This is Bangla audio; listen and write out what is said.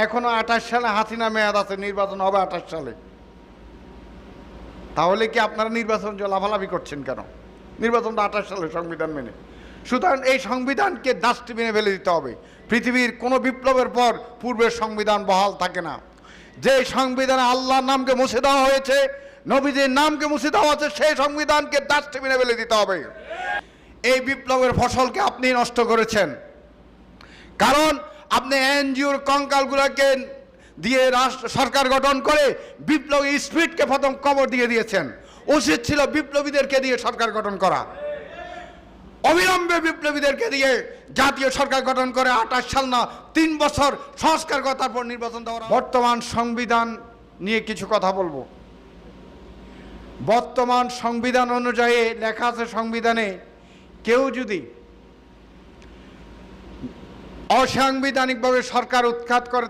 এখনো 28 সালে হাসিনা মেয়াদ আছে, নির্বাচন হবে 28 সালে। তাহলে কি আপনারা নির্বাচন লাফালাফি করছেন কেন? নির্বাচনটা 28 সালে সংবিধান মেনে। সুতরাং এই সংবিধানকে ডাস্টবিনে ফেলে দিতে হবে। পৃথিবীর কোনো বিপ্লবের পর পূর্বের সংবিধান বহাল থাকে না। যে সংবিধানে আল্লাহর নামকে মুছে দেওয়া হয়েছে, নবীজির নামকে মুছে দেওয়া হয়েছে, সেই সংবিধানকে ডাস্টবিনে ফেলে দিতে হবে। এই বিপ্লবের ফসলকে আপনি নষ্ট করেছেন, কারণ আপনি এনজিওর কঙ্কালগুলোকে দিয়ে সরকার গঠন করে বিপ্লবী স্পিরিটকে প্রথম কবর দিয়ে দিয়েছেন। উচিত ছিল বিপ্লবীদেরকে দিয়ে সরকার গঠন করা, অবিলম্বে বিপ্লবীদেরকে দিয়ে জাতীয় সরকার গঠন করে 28 সাল না 3 বছর সংস্কার করার তারপর নির্বাচন দেওয়া। বর্তমান সংবিধান নিয়ে কিছু কথা বলবো। বর্তমান সংবিধান অনুযায়ী লেখা আছে, সংবিধানে কেউ যদি অসাংবিধানিকভাবে সরকার উৎখাত করে